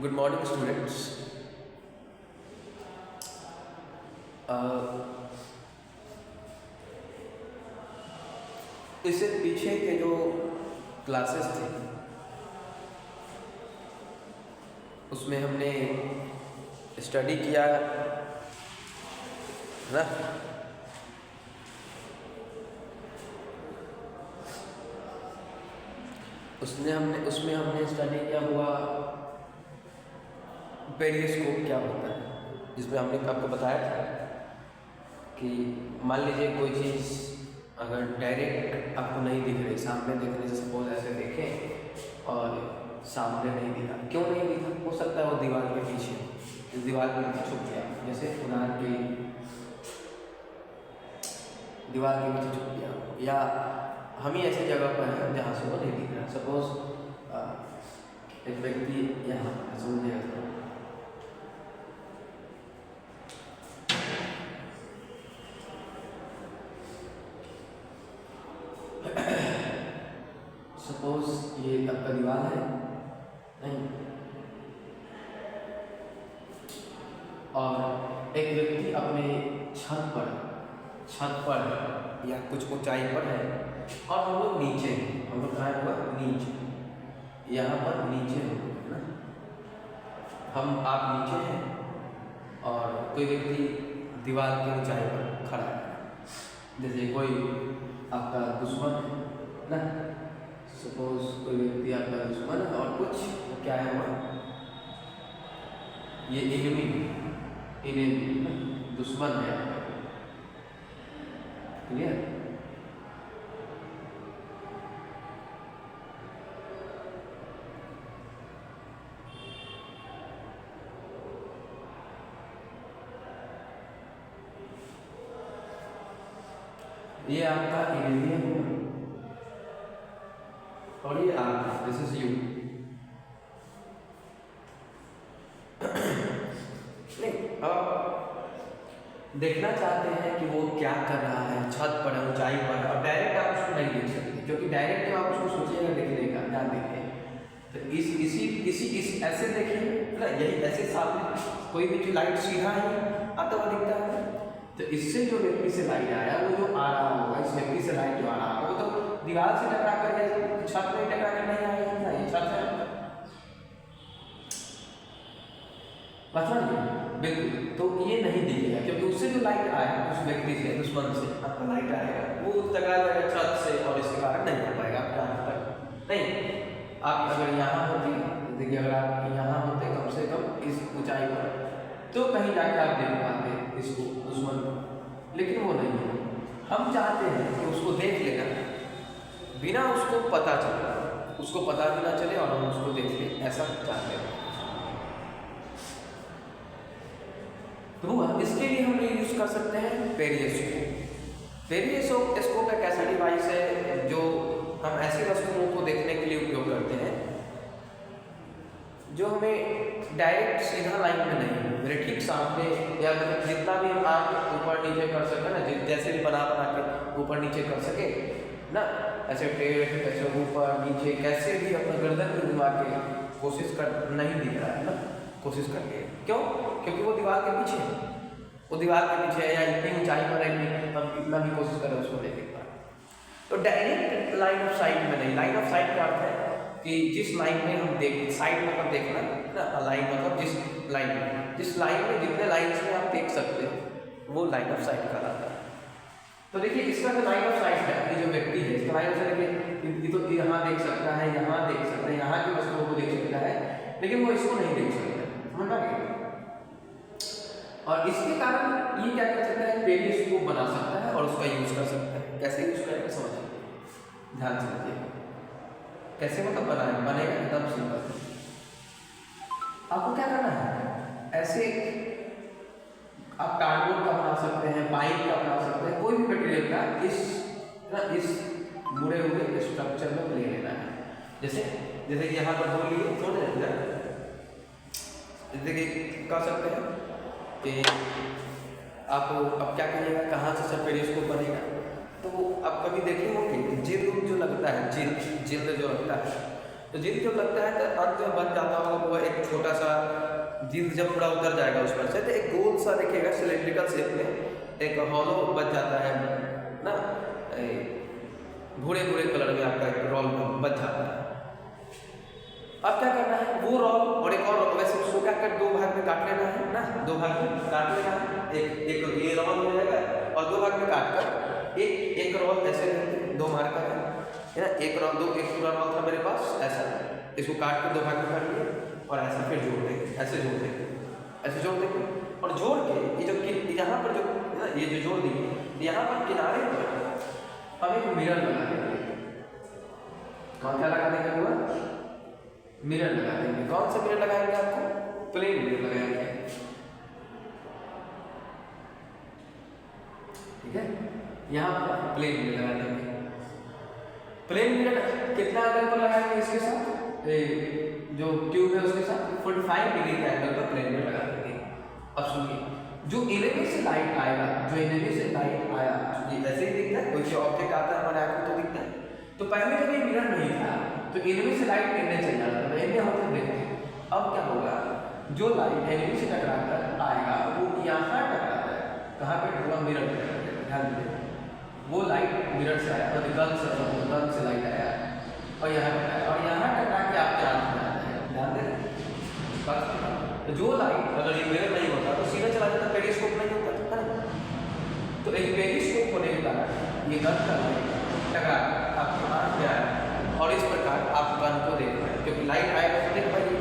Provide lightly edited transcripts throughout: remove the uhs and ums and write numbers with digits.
Good morning students. इससे पीछे के जो क्लासेस थे उसमें हमने स्टडी किया ना। उसमें हमने स्टडी किया हुआ पेरिस्कोप क्या होता है, जिसमें हमने आपको बताया था कि मान लीजिए कोई चीज़ अगर डायरेक्ट आपको नहीं दिख रही, सामने देखने से सपोज ऐसे देखें और सामने नहीं दिखा, क्यों नहीं दिखा? हो सकता है वो दीवार के पीछे, इस दीवार के पीछे छुप गया, जैसे उदाहरण के दीवार के पीछे छुप गया, या हम ही ऐसी जगह पर हैं जहाँ से वो नहीं दिख रहा। सपोज एक व्यक्ति यहाँ समझिएगा, सपोज ये आपका दीवार है नहीं, और एक व्यक्ति अपने छत पर या कुछ ऊंचाई पर है और हम लोग नीचे हैं। हम लोग कहाँ हुआ? नीचे, यहाँ पर नीचे है ना, आप नीचे हैं और कोई व्यक्ति दीवार की ऊंचाई पर खड़ा है, जैसे कोई आपका दुश्मन है ना। सपोज कोई व्यक्ति आपका दुश्मन है और कुछ क्या है वो, ये इन्हें दुश्मन है, क्लियर? ये आपका इनेमी है और ये आप, दिस इज यू। देखना चाहते हैं कि वो क्या कर रहा है, छत पर है, ऊंचाई पर, और डायरेक्ट आप उसको नहीं देख सकते, क्योंकि डायरेक्ट जब आप उसको सोचिएगा देखने का, ना देखें तो इस ऐसे देखिए ना, यही ऐसे सामने कोई भी जो लाइट सीधा ही आता हुआ दिखता है, तो इससे जो व्यक्ति से लाइट आया, वो जो आ रहा होगा, इस व्यक्ति से लाइट जो आ रहा होगा, वो तो दीवार से टकरा कर या छत में टकरा कर नहीं आएगा, ये छत है बिल्कुल, तो ये नहीं दिखेगा, क्योंकि उससे जो लाइट आया, उस व्यक्ति से, दुश्मन से आपका लाइट आएगा, वो टकरा जाएगा छत से और इसके कारण नहीं आ पाएगा आपका यहाँ तक नहीं। आप अगर यहाँ होते, देखिए अगर आप यहाँ होते कम से कम इस ऊंचाई पर, तो कहीं जाके आप देख पाते इसको, दुश्मन को, लेकिन वो नहीं है। हम चाहते हैं कि उसको देख लेना बिना उसको पता चले, उसको पता भी ना चले और हम उसको देख लें, ऐसा चाहते हैं। तो इसके लिए हम यूज कर सकते हैं पेरिस्कोप। पेरिस्कोप एक ऐसा डिवाइस है जो हम ऐसी वस्तुओं को देखने के लिए उपयोग करते हैं जो हमें डायरेक्ट सीधा लाइन में नहीं, मेरे ठीक सामने, या जितना भी हम आँख ऊपर नीचे कर सके ना, जैसे भी बना के ऊपर नीचे कर सके ना, ऐसे टेढ़, ऐसे ऊपर नीचे, कैसे भी अपना गर्दन को घुमा के कोशिश कर, नहीं दिख रहा है ना, कोशिश करके, क्यों? क्योंकि वो दीवार के पीछे है, वो दीवार के पीछे है, या इतनी ऊंचाई पर है कि हम कितना भी कोशिश करें उसको नहीं दिख पाए। तो डायरेक्ट लाइन ऑफ साइट में नहीं, लाइन ऑफ साइट का अर्थ है कि जिस लाइन में हम देख, साइड मतलब देखना ना, लाइन मतलब जिस लाइन में जितने लाइन्स में आप देख सकते हो, वो लाइन ऑफ साइट कहलाता है। तो देखिए इसका जो लाइन ऑफ साइट है, ये जो व्यक्ति है, इसका लाइन ऑफ साइट देखिए, ये तो यहाँ देख सकता है, यहाँ देख सकता है, यहाँ की वस्तुओं को देख सकता है, लेकिन वो इसको नहीं देख सकता, समझ आ गया? और इसके कारण ये क्या कर सकता है, पेरिस्कोप बना सकता है और उसका यूज कर सकता है। कैसे यूज करेगा समझिए, ध्यान से समझिए, कैसे मतलब बनेगा एकदम सिंपल। आपको क्या करना है, ऐसे आप कार्डबोर्ड का बना सकते हैं, पाइप का बना सकते हैं, कोई भी मटेरियल का इस मुड़े हुए स्ट्रक्चर में ले लेना है। जैसे कि यहाँ पर दो लिए, थोड़े देखिए कर सकते हैं कि आप अब क्या करिएगा, कहाँ से सब पेरिस्कोप बनेगा, तो आप कभी देखे होंगे जिल्द जो लगता है, जिल्द जो लगता है, तो जिल्द जब लगता है तो अंत में बन जाता होगा वो एक छोटा सा जिल्द जब पूरा उतर जाएगा उस पर से तो एक गोल सा देखिएगा सिलेंड्रिकल शेप में एक हॉलो बच जाता है ना, भूरे भूरे कलर में आपका एक रोल बच जाता है। अब क्या करना है वो रोल और एक और रोल, वैसे उसको क्या कर दो भाग में काट लेना है ना, दो भाग में काट लेना है, एक ये रोल हो जाएगा और दो भाग में काट कर एक रोल ऐसे दो मार्कर है ना, एक रोल दो, एक पूरा रोल था मेरे पास ऐसा, इसको काट के दो भाग में कर लिए और ऐसा फिर जोड़ देंगे, ऐसे जोड़ देंगे, ऐसे जोड़ देंगे और जोड़ के ये जो यहाँ पर जो ना ये जो जोड़ देंगे यहाँ पर किनारे पर हम एक मिरर लगा देंगे। कौन क्या लगा देंगे हुआ? मिरर लगा देंगे। कौन सा मिरर लगाएंगे? आपको प्लेन मिरर लगाएंगे, ठीक है। यहाँ पर प्लेन मिरर लगा देंगे। प्लेन मिरर कितना एंगल पर लगाएंगे? इसके साथ जो ट्यूब है उसके साथ 45 डिग्री के एंगल पर प्लेन मिरर लगा देंगे। अब सुनिए, जो एनिमी से लाइट आएगा, जो एनिमी से लाइट आया ये ऐसे ही दिखता है, कोई ऑब्जेक्ट आता है हमारे आंख में तो दिखता है। तो पहले जब ये मिरर नहीं था तो एनिमी से लाइट गिरने चल जाता था, एनिमी हम लोग देखते। अब क्या होगा, जो लाइट एनिमी से टकराकर आएगा वो यहाँ टकराता है, कहाँ पे? पूरा मिरर पे टकराता है। ध्यान दीजिए, वो लाइट मिरर से आया, मतलब गन से लाइट आया और यहाँ टकराया और यहाँ टकरा के आपके आंख में आता है। ध्यान दें, तो जो लाइट अगर ये मिरर नहीं होता तो सीधा चला जाता, पेरिस्कोप नहीं होता है ना। तो एक पेरिस्कोप होने के कारण ये गन का लाइट टकरा आपको आंख में आया और इस प्रकार आप गन को देख पाए, क्योंकि लाइट आएगा तो देख पाइए।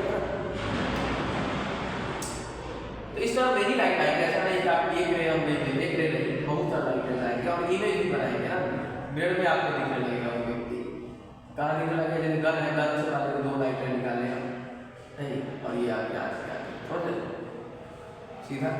तो इस तरह मेरी लाइट आएगी, ऐसा नहीं कि आप एक रे हम देख रहे नहीं, बहुत सारा लाइट आएगी और इमेज भी बनाएंगे ना, मिरर में आपको दिखने लगेगा वो व्यक्ति कहाँ दिखने लगेगा। जैसे गन है, गन से पहले दो लाइटें निकाले हम नहीं और ये आपके आँख में सीधा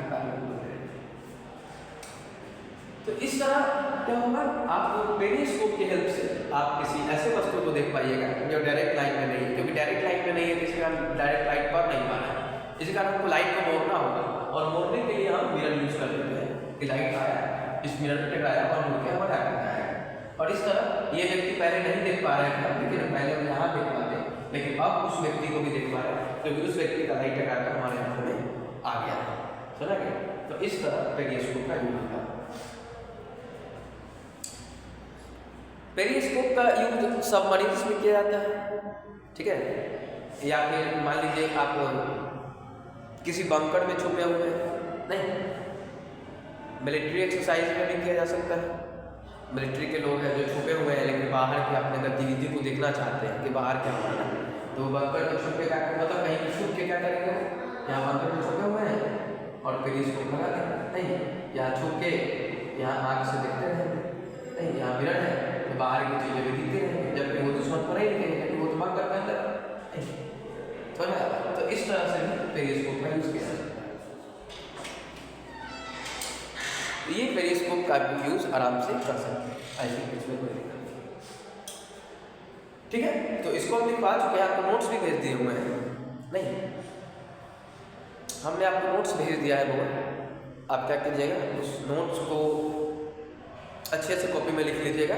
तो इस तरह क्या होगा, आपको पेरिस्कोप की हेल्प से आप किसी ऐसे वस्तु को देख पाइएगा जो डायरेक्ट लाइट में नहीं है, क्योंकि डायरेक्ट लाइट में नहीं है जिसके कारण डायरेक्ट लाइट पर नहीं पा रहा है, इसी कारण हमको लाइट को मोड़ना होगा और मोड़ने के लिए हम मिरर यूज कर लेते हैं कि लाइट आया, इस मिरर पर टकराया और मुड़ के हमारे आंख में आया। और इस तरह ये व्यक्ति पहले नहीं देख पा रहे थे, लेकिन पहले हम यहाँ देख पाते, लेकिन अब उस व्यक्ति को भी देख पा रहे हैं क्योंकि उस व्यक्ति का लाइट टकराकर हमारे आंखों में आ गया है। समझ गए? तो इस तरह पेरिस्कोप का यूज होगा। पेरिस्कोप का यूज सबमरीन्स में किया जाता है, ठीक है, या फिर मान लीजिए आप किसी बंकर में छुपे हुए हैं, नहीं, मिलिट्री एक्सरसाइज में भी किया जा सकता है। मिलिट्री के लोग हैं जो छुपे हुए हैं लेकिन बाहर के अपने गतिविधि को देखना चाहते हैं कि बाहर क्या हो रहा है, तो बंकर में छुप के क्या करेंगे, मतलब कहीं भी छुप के क्या करेंगे, यहाँ बंकर में छुपे हुए हैं और पेरिस्कोप लगा देंगे, नहीं, यहाँ छुप के यहाँ आँख से देखते रहेंगे, नहीं, यहाँ मिरर है तो बाहर की चीज़ें भी दिखते रहेंगे, जबकि वो दुश्मन पर नहीं दिखेंगे क्योंकि वो तो बंकर के अंदर तो इस तरह से भी पेरिस्कोप का यूज़ किया जाता है। ये पेरिस्कोप का भी यूज़ आराम से कर सकते हैं, ऐसी इसमें कोई दिक्कत नहीं, ठीक है। तो इसको हम लिखवा चुके हैं, आपको नोट्स भी भेज दिए हुए हैं, नहीं, हमने आपको नोट्स भेज दिया है बहुत, आप क्या कीजिएगा उस नोट्स को अच्छे से कॉपी में लिख लीजिएगा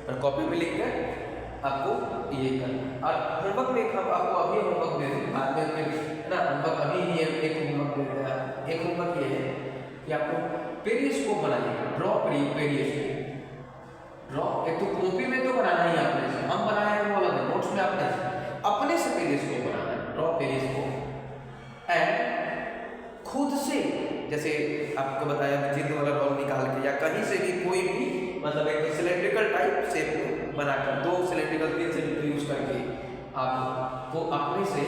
और कॉपी में लिख कर आपको ये करना। और होमवर्क में हम आपको अभी होमवर्क दे दें, बाद में है ना, होमवर्क अभी ही एक होमवर्क दे दें। एक होमवर्क ये है कि आपको पेरिस्कोप बनाइएगा, ड्रॉ पेरिस्कोप, ड्रॉ एक तो कॉपी में तो बनाना ही आपने से, हम बनाए हैं वो अलग है, नोट्स में आपने अपने से पेरिस्कोप बनाना है, ड्रॉ पेरिस्कोप एंड खुद से, जैसे आपको बताया जिल्द वाला रोल निकाल के या कहीं से भी कोई भी मतलब एक सिलेंड्रिकल टाइप शेप बनाकर, दो सिलेंड्रिकल 3 सेंटीमीटर यूज करके आपको अपने से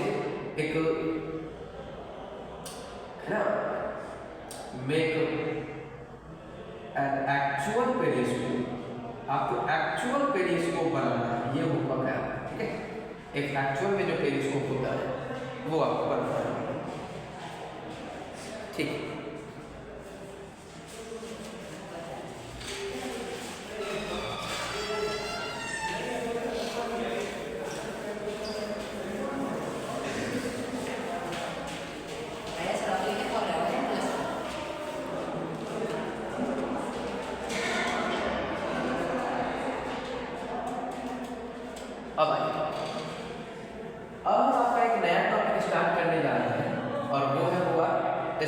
एक है ना मेक एन एक्चुअल पेरिस्कोप, आपको एक्चुअल पेरिस्कोप बनाना है, ये होमवर्क है, ठीक है। एक एक्चुअल में जो पेरिस्कोप होता है वो आपको बनाना है, ठीक है। अब आइए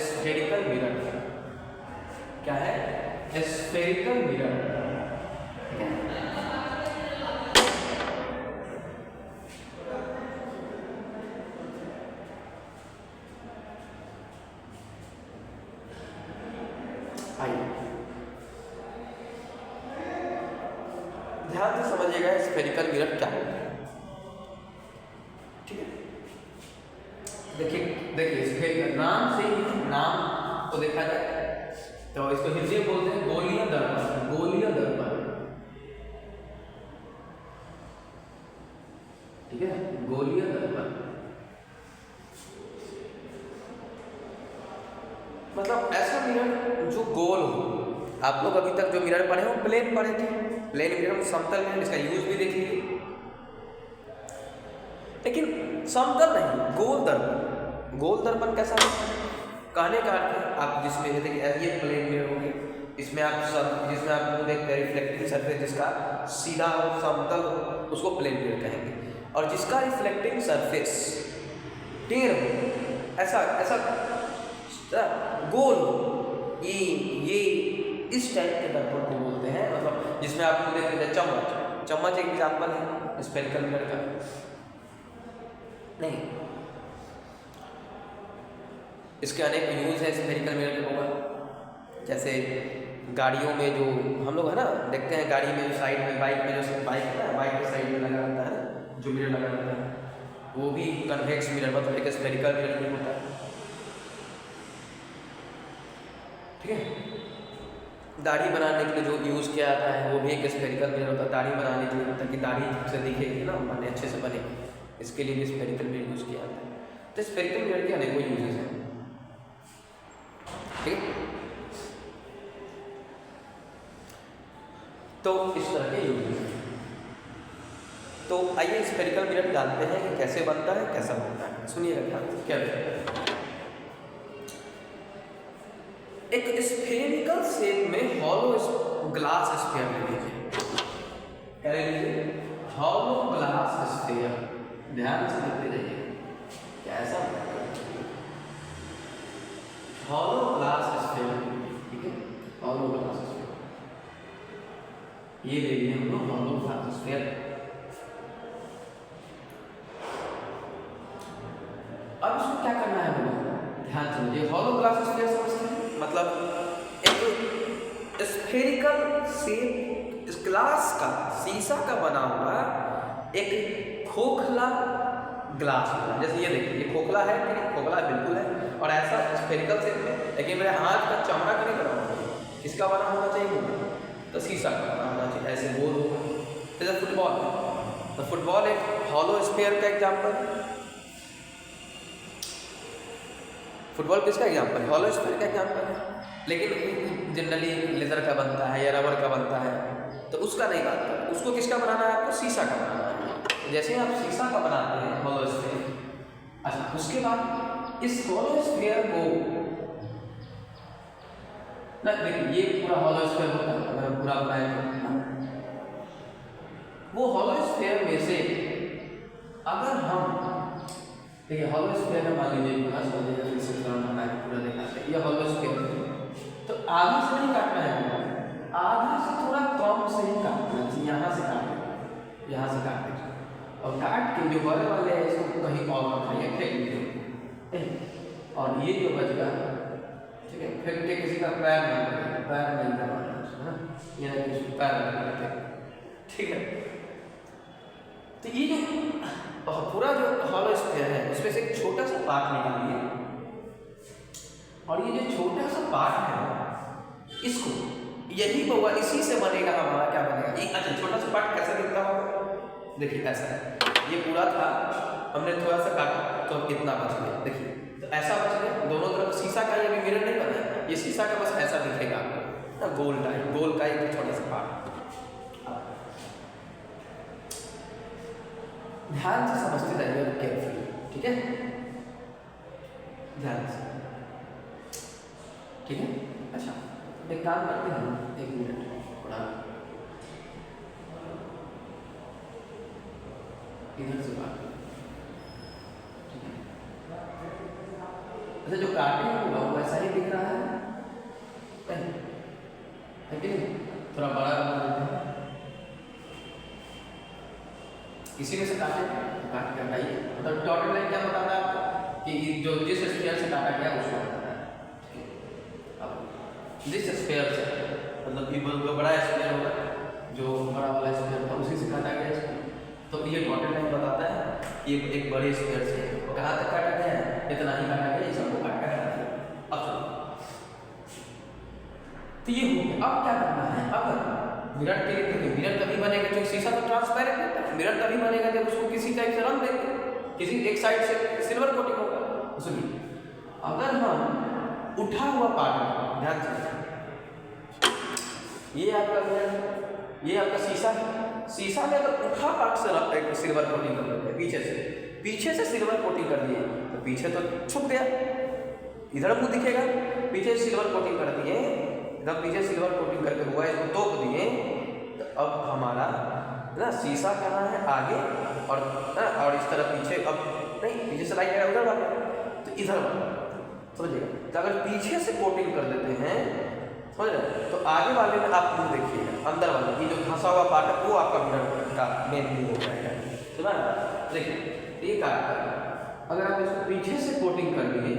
स्फेरिकल मिरर। क्या है? Spherical mirror. ध्यान से समझिएगा स्फेरिकल मिरर क्या होता है, ठीक है? देखिए स्फेरिकल नाम से ही, नाम को देखा जाए तो इसको हिंदी में बोलते हैं गोलीय दर्पण। गोलीय दर्पण, ठीक है, गोलीय दर्पण मतलब ऐसा मिरर जो गोल हो। आप लोग अभी तक जो मिरर पढ़े हो प्लेन पढ़े थे, प्लेन मिरर समतल मिरर, इसका यूज भी देख लीजिए। लेकिन समतल नहीं, गोल दर्पण। गोल दर्पण कैसा है? कहने का अर्थ है आप जिसमें जैसे कि ये प्लेन मिरर हो गया, इसमें आप मुंह देखते हैं रिफ्लेक्टिंग सरफेस जिसका सीधा और समतल हो उसको प्लेन मिरर कहेंगे, और जिसका रिफ्लेक्टिंग सरफेस टेढ़ हो, ऐसा गोल, ये इस टाइप के दर्पण को बोलते हैं। मतलब जिसमें आप मुंह देखते हैं चम्मच एक एग्जाम्पल है स्फेरिकल मिरर का। नहीं, इसके अनेक यूज है स्फेरिकल मिरर के होगा। जैसे गाड़ियों में जो हम लोग है ना देखते हैं, गाड़ी में जो साइड में बाइक में जो बाइक है ना, बाइक के साइड में लगा रहता है जो मिरर लगा रहता है, वो भी कन्वेक्स मिरर मतलब एक स्फेरिकल मिरर भी होता है, ठीक है? दाढ़ी बनाने के लिए जो यूज़ किया जाता है वो भी एक स्फेरिकल मिरर होता है, दाढ़ी बनाने के लिए, ताकि दाढ़ी से दिखेगी ना, बने अच्छे से बने, इसके लिए भी स्फेरिकल मिरर यूज़ किया जाता है। तो स्फेरिकल मिरर के अनेकों यूजेस हैं, ठीक है? तो इस तरह के यूजेस हैं। तो आइए स्फेरिकल मिरर जानते हैं कि कैसे बनता है, कैसा बनता है। सुनिएगा ध्यान से, क्या है? एक स्फेरिकल शेप में हॉलो ग्लास स्फीयर ले लीजिए। क्या ले लीजिए? Hollow glass sphere. ध्यान से देखते रहिए कैसा हॉलो ग्लास स्फीयर, ठीक है? हॉलो ग्लास स्फीयर ये ले लिए हम लोग, हॉलो ग्लास स्फीयर। अब इसको क्या करना है हम लोग? ध्यान से मुझे हॉलो ग्लास स्फीयर समझते हैं, मतलब एक स्फेरिकल शेप, इस ग्लास का, शीशा का बना हुआ एक खोखला ग्लास होगा। जैसे ये देखिए, ये खोखला है कि नहीं? खोखला बिल्कुल है, और ऐसा स्फेरिकल शेप में, लेकिन मेरे हाथ का चमड़ा का नहीं बना होगा, किसका बना होना चाहिए? तो शीशा का बना होना चाहिए, ऐसे गोल होगा। जैसे फुटबॉल, तो फुटबॉल एक हॉलो स्फीयर का एग्जाम्पल। फुटबॉल किसका एग्जाम्पल है? हॉलो स्फीयर का एग्जाम्पल है। लेकिन जनरली लेदर का बनता है या रबर का बनता है, तो उसका नहीं बात कर, उसको किसका बनाना है? आपको शीशा का बनाना है। जैसे आप शीशा का बनाते हैं हॉलो स्फीयर, अच्छा उसके बाद इस हॉलो स्फीयर को ना, देखिए ये पूरा हॉलो स्फीयर होता है, अगर हम पूरा बनाए तो वो हॉलो स्फीयर में से अगर हम देखिए हॉलो स्फीयर में मान लीजिए पूरा पूरा दिखाते हैं, ये हॉलो स्फीयर तो आगे से नहीं काटना है, आगे से थोड़ा कम से ही काटना चाहिए। यहाँ से काट, यहाँ से काट दीजिए, और काट के जो बड़े वाले हैं इसको कहीं और रखाइए, फेंक दीजिए। और ये जो बच गया, ठीक है, फेंक के किसी का पैर नहीं दबाना, ये नहीं किसी पैर नहीं करते, ठीक है? तो ये जो पूरा जो हॉलो स्फीयर है उसमें से एक छोटा सा पार्ट निकालिए, और ये जो छोटा सा पार्ट है इसको, यही होगा, इसी से बनेगा हमारा, क्या बनेगा ये? अच्छा छोटा सा पार्ट कैसा दिखता होगा? देखिए ऐसा है, ये पूरा था, हमने थोड़ा सा काटा तो इतना बच गया, देखिए तो ऐसा बच गया। दोनों तरफ शीशा का ये मिरर नहीं बना, ये शीशा का बस ऐसा दिखेगा ना, गोल टाइप, गोल का एक छोटा सा पार्ट। ध्यान से समझते रहिए केयरफुली, ठीक है? ध्यान से, ठीक है? अच्छा एक काम करते हैं, एक मिनट थोड़ा इधर से बात, ठीक है? अच्छा जो काटे हैं वो ऐसा दिख रहा है नहीं, है कि नहीं? थोड़ा बड़ा बना देते हैं, इसी में से काट के हटाइए। मतलब डॉटेड लाइन क्या बताता है आपको कि जो जिस स्फीयर से काटा गया उसको बताता है। अब जिस स्फीयर से मतलब कि जो बड़ा स्फीयर होगा, जो बड़ा वाला स्फीयर था उसी से काटा गया इसको, तो ये डॉटेड लाइन बताता है कि एक बड़े स्फीयर से कहाँ तक काटा गया है, इतना ही काटा गया, ये सबको काट के हटा दिया। अब तो ये हो गया। अब क्या करना है, अगर मिरर के लिए, क्योंकि मिरर तभी बनेगा जो शीशा तो ट्रांसपेरेंट होता है, मिरर तभी बनेगा जब उसको किसी टाइप से रंग देंगे, किसी एक साइड से सिल्वर कोटिंग होगा। सुनिए, अगर हम उठा हुआ पार्ट, ध्यान से, ये आपका मिरर, ये आपका शीशा है, शीशा में अगर उठा पार्ट से सिल्वर कोटिंग कर देते हैं, पीछे से सिल्वर कोटिंग कर दिए तो पीछे तो छुप गया, इधर मुंह दिखेगा, पीछे सिल्वर कोटिंग कर दिए, जब पीछे सिल्वर कोटिंग करके हुआ इसको तोप दिए, तो अब हमारा ना शीशा कहाँ है, आगे, और इस तरह पीछे, अब नहीं पीछे से लाइट आएगा उधर वाला, तो इधर वाला, समझिएगा। तो अगर पीछे से कोटिंग कर देते हैं, समझ रहे, तो आगे वाले में आप मुँह देखिएगा, अंदर वाले ये जो फंसा हुआ पार्ट है वो आपका मिरर का मेन व्यू हो जाएगा। सुना, देखिए ये क्या है, अगर आप इसको पीछे से कोटिंग कर दिए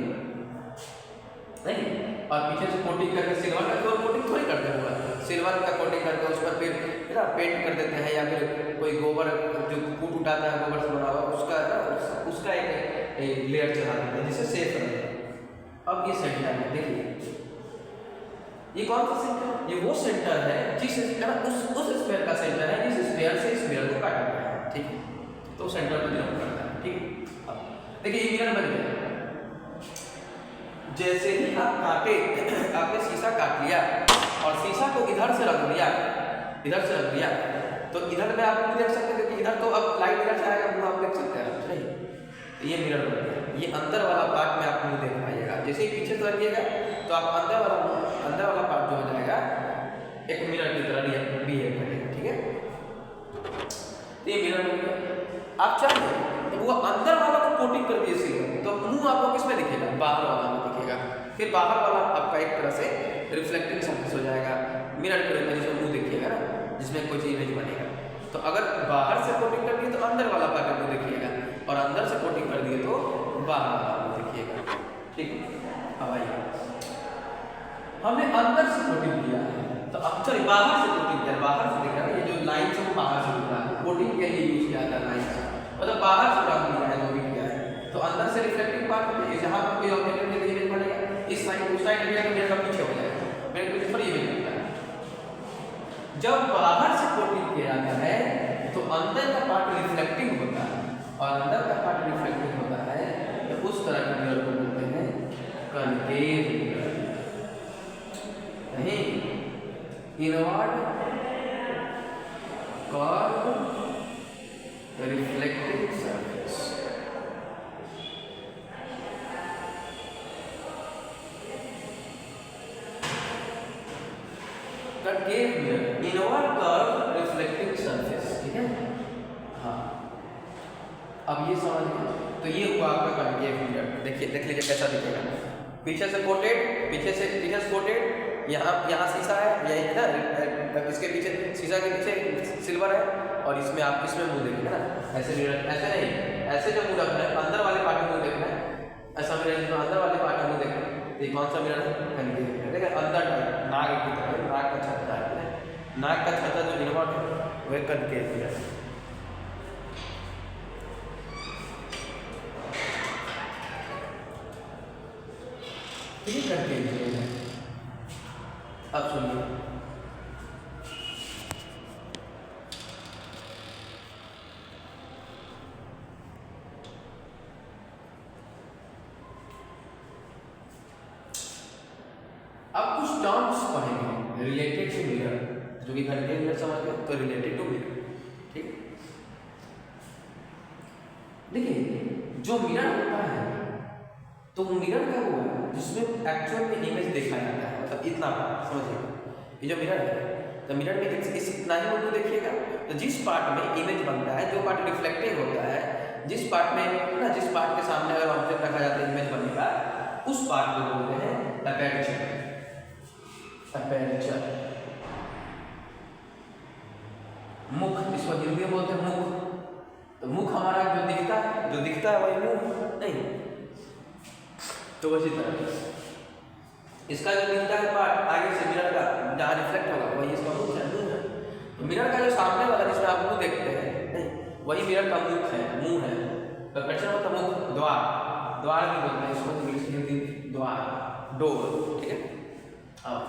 नहीं, और पीछे से कोटिंग करके सिल्वर का केवल कोटिंग थोड़ी करते हुआ, सिल्वर का कोटिंग करके उस पर फिर ना पेंट कर देते हैं, या फिर कोई गोबर जो कूट उठाता है गोबर से बना हुआ उसका ना उसका एक लेयर चढ़ा देते हैं जिससे सेफ रहे। अब ये सेंटर है, देखिए ये कौन सा सेंटर है, ये वो सेंटर है जिस उस स्फीयर का सेंटर है जिस स्फीयर से स्फीयर को काटा गया है, ठीक है, तो सेंटर को बिलोंग करता है, ठीक है। अब देखिए ये मिरर बन गया, जैसे ही आप काटे, आपने शीशा काट लिया और शीशा को इधर से रख दिया, तो इधर में आप मुंह देख सकते हैं, क्योंकि इधर तो अब लाइट इधर से आएगा, मुंह आप देख सकते हैं, नहीं, तो ये मिरर बन गया। ये अंदर वाला पार्ट में आप मुंह देख पाइएगा, जैसे ही पीछे से रखिएगा तो आप अंदर वाला पार्ट जो हो जाएगा एक मिरर की तरह बिहेव करेगा, ठीक है। तो ये मिरर बन गया। आप चाहे तो वो अंदर वाला को कोटिंग कर दिए सिल्वर, तो मुंह आपको किस में दिखेगा, बाहर वाला में दिखेगा, फिर बाहर वाला आपका एक तरह से रिफ्लेक्टिंग सरफेस हो जाएगा, मिरर के रूप में जिसमें मुंह देखिएगा ना, जिसमें कोई इमेज बनेगा। तो अगर बाहर से कोटिंग कर दिए तो अंदर वाला पार्ट मुंह देखिएगा, और अंदर से कोटिंग कर दिए तो बाहर वाला मुंह देखिएगा, ठीक है। अब आइए, हमने अंदर से कोटिंग किया है, तो अब चलिए बाहर से कोटिंग किया, बाहर से दिख रहा है, ये जो लाइन से वो बाहर से दिख रहा है, कोटिंग के लिए यूज किया था लाइन से, मतलब बाहर से रंग दिया है, जो भी किया है, तो अंदर से रिफ्लेक्टिंग पार्ट है, जहाँ पर कोई ऑब्जेक्ट के इमेज बनेगा, इस साइड उस साइड लगेगा तो मेरे का पीछे हो जाएगा, मेरे पीछे थोड़ी इमेज बनता है। जब बाहर से कोटिंग किया जाता है तो अंदर का पार्ट रिफ्लेक्टिंग होता है, और अंदर का पार्ट रिफ्लेक्टिंग होता है, तो उस तरह के मिरर को बोलते हैं कनकेव मिरर, नहीं inward curve reflecting surface. Concave mirror, inward curve reflecting surface, ठीक है। हाँ, अब ये समझ गए, तो ये हुआ आपका कनकेव मिरर। देखिए, देख लीजिए कैसा दिखेगा, पीछे से कोटेड, पीछे से कोटेड, यहाँ शीशा है, यही ना, इसके पीछे शीशा के पीछे सिल्वर है, और इसमें आप इसमें मुंह देखेंगे ना, ऐसे मिरर, ऐसे नहीं, ऐसे जो मुंह रखना है, अंदर वाले पार्ट में मुंह देखना है, ऐसा मिरर जो अंदर वाले पार्ट में मुंह देखना है, तो ये कौन सा मिरर है, कनकेव मिरर, देखिए अंदर नाक की तरह, नाक का छत्ता है, नाक का छत्ता जो इनवर्ट है वह कनकेव मिरर है। ठीक है, अब सुनिए, अब कुछ टर्म्स पढ़ेंगे रिलेटेड टू मिरर, जो कि कनकेव मिरर समझ गए, तो रिलेटेड टू मिरर, ठीक। देखिए, जो मिरर होता है तो मिरर क्या हुआ जिसमें एक्चुअल में इमेज देखा जाता है, मतलब इतना समझिए, ये जो मिरर है, तो मिरर में इस इतना ही लोग देखिएगा, तो जिस पार्ट में इमेज बनता है, जो पार्ट रिफ्लेक्टिंग होता है, जिस पार्ट में ना, जिस पार्ट के सामने अगर ऑब्जेक्ट रखा जाता है इमेज बनेगा, उस पार्ट को बोलते हैं अपर्चर, अपर्चर मुख, इसको हिंदी में बोलते हैं मुख। तो मुख हमारा जो दिखता है वही मुंह नहीं। तो उसी तरह इसका जो दिखता है पार्ट आगे से मिरर का जहाँ रिफ्लेक्ट होगा वही इसका मुख है, मुंह है। तो मिरर का जो सामने वाला जिसमें आप मुंह देखते हैं नहीं, वही मिरर का मुख है, मुंह है। तो अपर्चर मतलब मुख, द्वार, द्वार भी बोलते हैं इसको इंग्लिश हिंदी द्वार, डोर, ठीक है। अब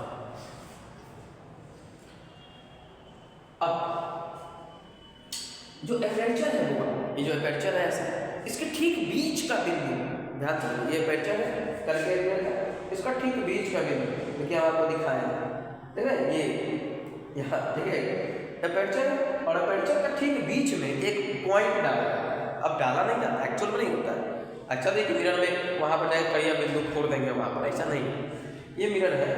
जो अपर्चर है वो, ये जो अपर्चर है ऐसा, इसके ठीक बीच का बिंदु, ध्यान से ये अपर्चर है करके इसका ठीक बीच का बिंदु देखिए हम आपको दिखाए हैं, ठीक है, ये यहाँ ठीक है अपर्चर, और अपर्चर का ठीक बीच में एक पॉइंट डाला जाता है। अब डाला नहीं जाता, एक्चुअल में नहीं होता है। अच्छा देखिए मिरर में वहाँ पर जाए कई बिंदु फोड़ देंगे वहाँ पर, ऐसा नहीं। ये मिरर है,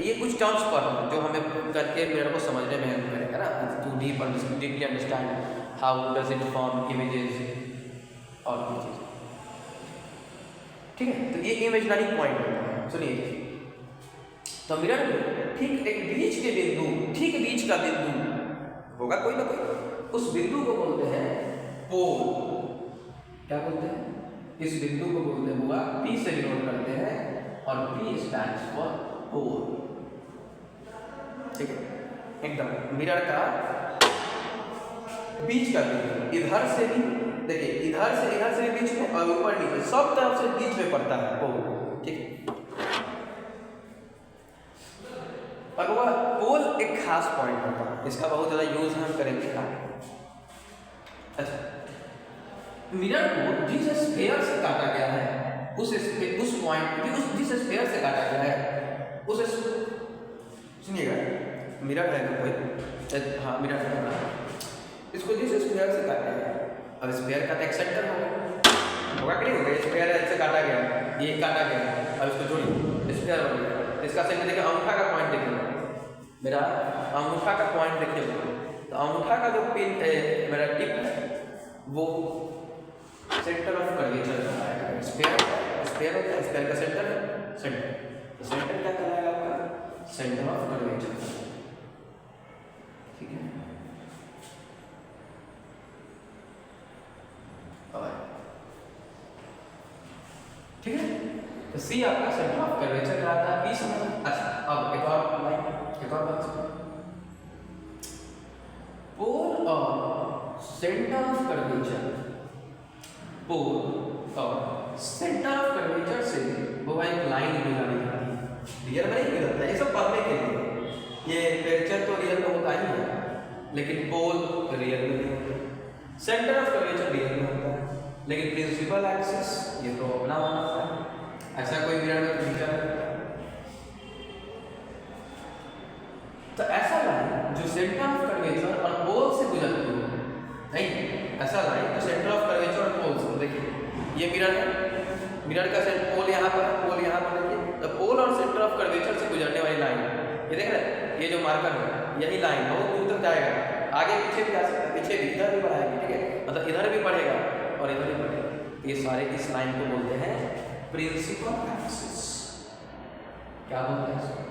ये कुछ टर्म्स पर जो हमें करके मिरर को समझने में हेल्प करेगा ना, to deeply understand how does it form images और चीज़ें, ठीक है। तो ये इमेजिनरी पॉइंट होता है। सुनिए, तो मिरर में ठीक एक बीच के बिंदु, ठीक बीच का बिंदु होगा कोई ना कोई, उस बिंदु को बोलते हैं पोल। क्या बोलते हैं? इस बिंदु को बोलते हैं, हुआ P से डिनोट करते हैं और P स्टैंड्स फॉर पोल, ठीक है। एकदम मिरर का बीच का बिंदु, इधर से भी देखिए, इधर से भी बीच में और ऊपर नीचे सब तरफ से बीच में पड़ता है पोल, ठीक है। और वह पोल एक खास पॉइंट होता है, इसका बहुत ज़्यादा यूज हम करेंगे आगे। अच्छा, मिरर को जिस स्फीयर से काटा गया है उस पॉइंट जिस स्फीयर से काटा गया है उस, सुनिएगा, मिरर है कोई, हाँ मिरर है, इसको जिस स्फीयर से काटा गया, अब स्फीयर का एक सेंटर होगा कि नहीं होगा, स्फीयर से काटा गया, ये काटा गया, अब इसको जोड़िए स्फीयर बन गया। इसका सेंटर देखिए, अंगूठा का पॉइंट देखिए, मेरा अंगूठा का पॉइंट देखिए, तो अंगूठा का जो पिन मेरा टिप है वो सेंटर ऑफ कर्वेचर कहलाएगा। स्फीयर होता है, स्फीयर का सेंटर तो सेंटर क्या कहलाएगा आपका? सेंटर ऑफ कर्वेचर, ठीक है। ठीक है, तो सी आपका सेंटर ऑफ कर्वेचर कहलाता है, पी समझ। अच्छा, अब एक और बात, पोल और सेंटर ऑफ कर्वेचर, पोल और सेंटर ऑफ कर्वेचर से वो एक लाइन गुजरनी जाती है, रियल में नहीं गुजरता है, ये सब पढ़ने के लिए। ये कर्वेचर तो रियल में होता ही है, लेकिन पोल रियल में नहीं होता, सेंटर ऑफ कर्वेचर रियल में होता है, लेकिन प्रिंसिपल एक्सिस ये तो अपना होता है, ऐसा कोई मिरर में खींचा है। तो ऐसा लाइन जो सेंटर ऑफ कर्वेचर और पोल से गुजरती हो, नहीं ऐसा लाइन जो सेंटर ऑफ कर्वेचर और पोल से, देखिए ये मिरर है, मिरर का पोल यहाँ पर, पोल यहाँ पर, देखिए तो पोल और सेंटर ऑफ कर्वेचर से गुजरने वाली लाइन, ये देख रहे हैं, ये जो मार्कर है यही लाइन बहुत दूर तक जाएगा, आगे पीछे भी जा सकता है, पीछे भी, इधर भी बढ़ाएगी, ठीक है, मतलब इधर भी बढ़ेगा और इधर भी बढ़ेगा। ये सारे इस लाइन को बोलते हैं प्रिंसिपल एक्सिस। क्या बोलते हैं इसको?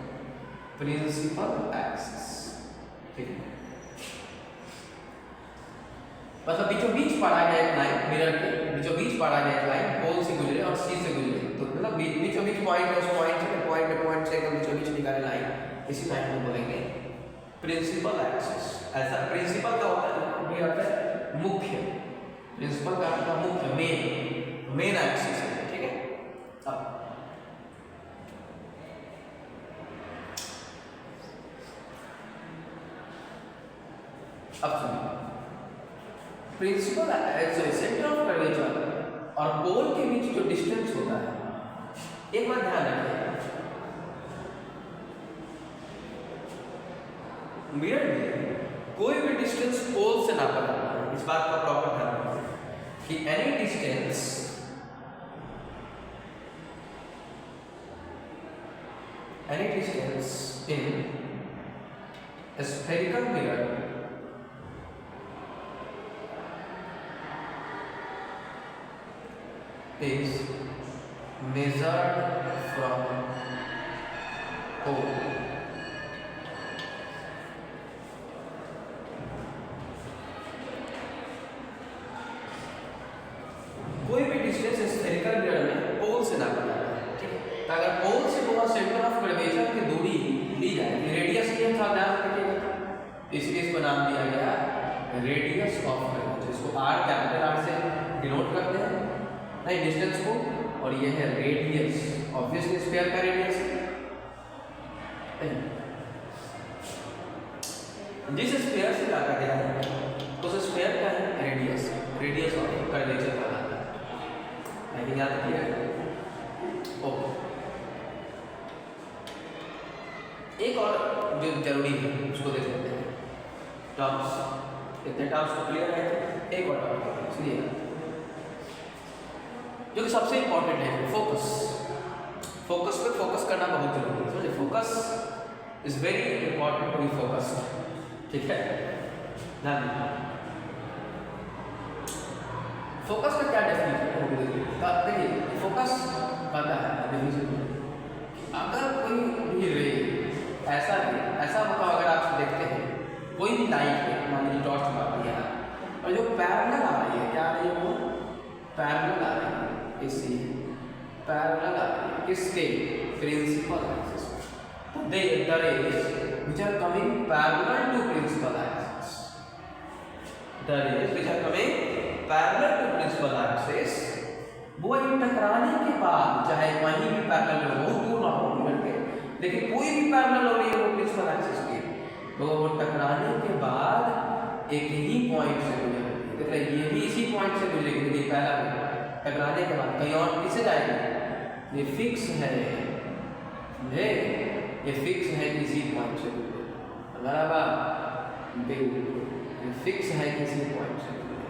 प्रिंसिपल एक्सिस, ठीक है। मतलब बीचों बीच पड़ा गया एक लाइन, मिरर के बीचों बीच पड़ा गया एक लाइन, पोल से गुजरे और सी से गुजरे, तो मतलब बीचों बीच पॉइंट है, उस पॉइंट से एकदम बीचों बीच निकाले लाइन, इसी लाइन को बोलेंगे प्रिंसिपल एक्सिस। ऐसा प्रिंसिपल का होता है, ये होता है मुख्य, प्रिंसिपल का होता है मुख्य, मेन एक्सिस है, ठीक है। अब सुनिए, प्रिंसिपल सेंटर ऑफ कर्वेचर और पोल के बीच जो डिस्टेंस होता है, एक बात ध्यान रखिए, मिरर में कोई भी डिस्टेंस पोल से नापा जाता है, इस बात का प्रॉपर ध्यान रखिए कि any distance in spherical mirror is measured from हो। कोई भी डिस्टेंस स्फेरिकल मिरर में पोल से नापा जाता है, ठीक है। तो अगर पोल से वो सेंटर ऑफ कर्वेचर की दूरी ली जाए, रेडियस ये था, ध्यान रखिएगा, इसलिए इसको नाम दिया गया रेडियस ऑफ कर्वेचर। इसको आर, कैपिटल आर से डिनोट करते हैं नहीं डिस्टेंस को, और ये है रेडियस, ऑब्वियसली स्फीयर का रेडियस है। जिस स्फीयर से काटा गया है उस स्फीयर का है रेडियस, रेडियस ऑफ कर्वेचर का आता है। आई थिंक याद रखिएगा। ओके, एक और जो जरूरी है उसको देख लेते हैं, टर्म्स। इतने टर्म्स तो क्लियर है, एक और टर्म इसलिए जो कि सबसे इंपॉर्टेंट है, फोकस। फोकस पे फोकस करना बहुत जरूरी है, समझे। Focus is very important to be focused, ठीक है। ध्यान दीजिए, फोकस का क्या डेफिनेशन है देखिए। फोकस कहता है डेफिनेशन, अगर कोई भी रे ऐसा मतलब अगर आप देखते हैं कोई भी लाइट है, मान लीजिए टॉर्च मार रही है और जो पैरेलल आ रही है, क्या आ रही है, वो पैरेलल आ रही है, इसी पैरेलल आ रही है किसके, principal axis. the rays which are coming parallel to principal axis, the rays which are coming parallel to principal axis, वो टकराने के बाद, चाहे वहीं भी पैरेलल हो, बहुत दूर ना हो मिलकर के, लेकिन कोई भी पैरेलल हो रही है वो प्रिंसिपल एक्सिस की, तो वो टकराने के बाद एक ही पॉइंट से गुजरेगी। देख रहे, ये भी इसी पॉइंट से गुजरेगी, देखिए पहला टकराने के बाद कहीं और किसे जाएगी, ये फिक्स है, ये फिक्स है किसी पॉइंट से गुजरे, हमारा बात बिल्कुल ये फिक्स है किसी पॉइंट से गुजरे,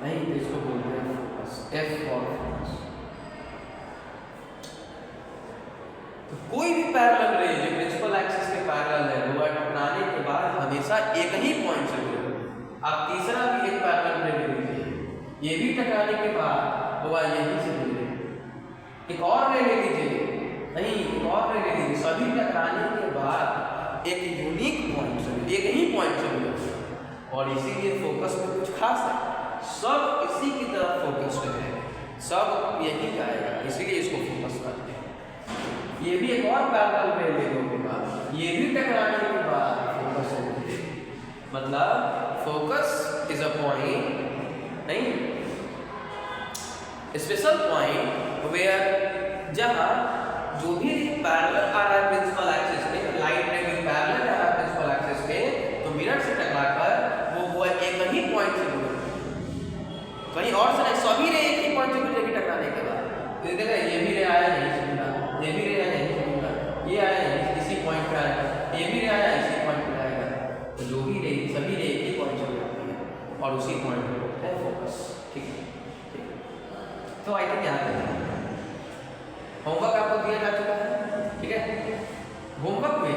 नहीं तो इसको बोलते हैं फोकस, एफ फॉर फोकस। तो कोई भी पैरेलल रे जो प्रिंसिपल एक्सिस के पैरेलल है, वो टकराने के बाद हमेशा एक ही पॉइंट से गुजरे। आप तीसरा भी एक पैरेलल रे ले लीजिए, ये भी टकराने के बाद वो यहीं से गुजरे। एक और रे ले लीजिए, नहीं एक और रे ले लीजिए, सभी टकराने के बाद एक यूनिक पॉइंट से, एक ही पॉइंट से गुजरे। और इसीलिए फोकस में कुछ खास है, सब इसी की तरफ फोकस्ड है, सब यही जाएगा, इसीलिए इसको फोकस करते हैं। ये भी एक और पैरेलल रे ले लो के बाद, ये भी टकराने के बाद फोकस हो गई, मतलब फोकस इज अ पॉइंट, नहीं स्पेशल पॉइंट वेयर, जहां जो भी पैरेलल आ रहा है प्रिंसिपल एक्सिस में, लाइट रे भी पैरेलल आ रहा है प्रिंसिपल एक्सिस में, तो मिरर से टकराकर वो एक ही पॉइंट से गुजरे, कहीं और से नहीं, सभी रे एक ही पॉइंट से गुजरेगी टकराने के बाद। तो देखा, ये भी रे आया नहीं से जुड़ा, ये भी रे आया नहीं से जुड़ा, ये आया नहीं इसी पॉइंट पे आएगा, ये भी रे आया इसी पॉइंट पे आएगा, तो जो भी रे सभी रे एक ही पॉइंट से गुजरती है और उसी पॉइंट पे होता है फोकस, ठीक है। तो आई थिंक यहाँ तक होमवर्क आपको दिया जा चुका है, ठीक है। होमवर्क में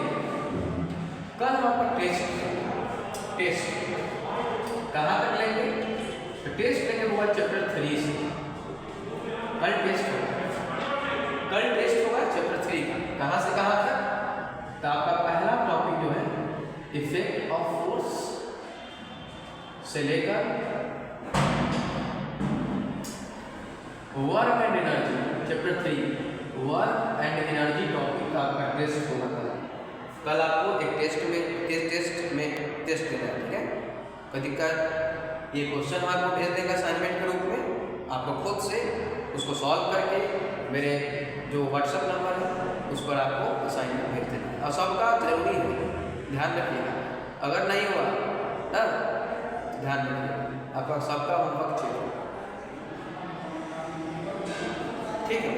कल हम आपका टेस्ट कहाँ तक लेंगे, तो टेस्ट लेंगे होगा चैप्टर 3 से, कल टेस्ट होगा चैप्टर 3 का, कहाँ से कहाँ तक, तो आपका पहला टॉपिक जो है इफेक्ट ऑफ फोर्स से लेकर work and energy, chapter 3 work and energy topic का आपका टेस्ट होगा कल आपको एक टेस्ट में टेस्ट देना है, ठीक है। कोई दिक्कत, ये क्वेश्चन आपको भेज देंगे असाइनमेंट के रूप में, आपको खुद से उसको सॉल्व करके मेरे जो व्हाट्सएप नंबर है उस पर आपको असाइनमेंट भेज देना है, और सबका जरूरी है, ध्यान रखिएगा, अगर नहीं हुआ ना ध्यान रखिएगा, आपका सबका होमवर्क चेक, ठीक है।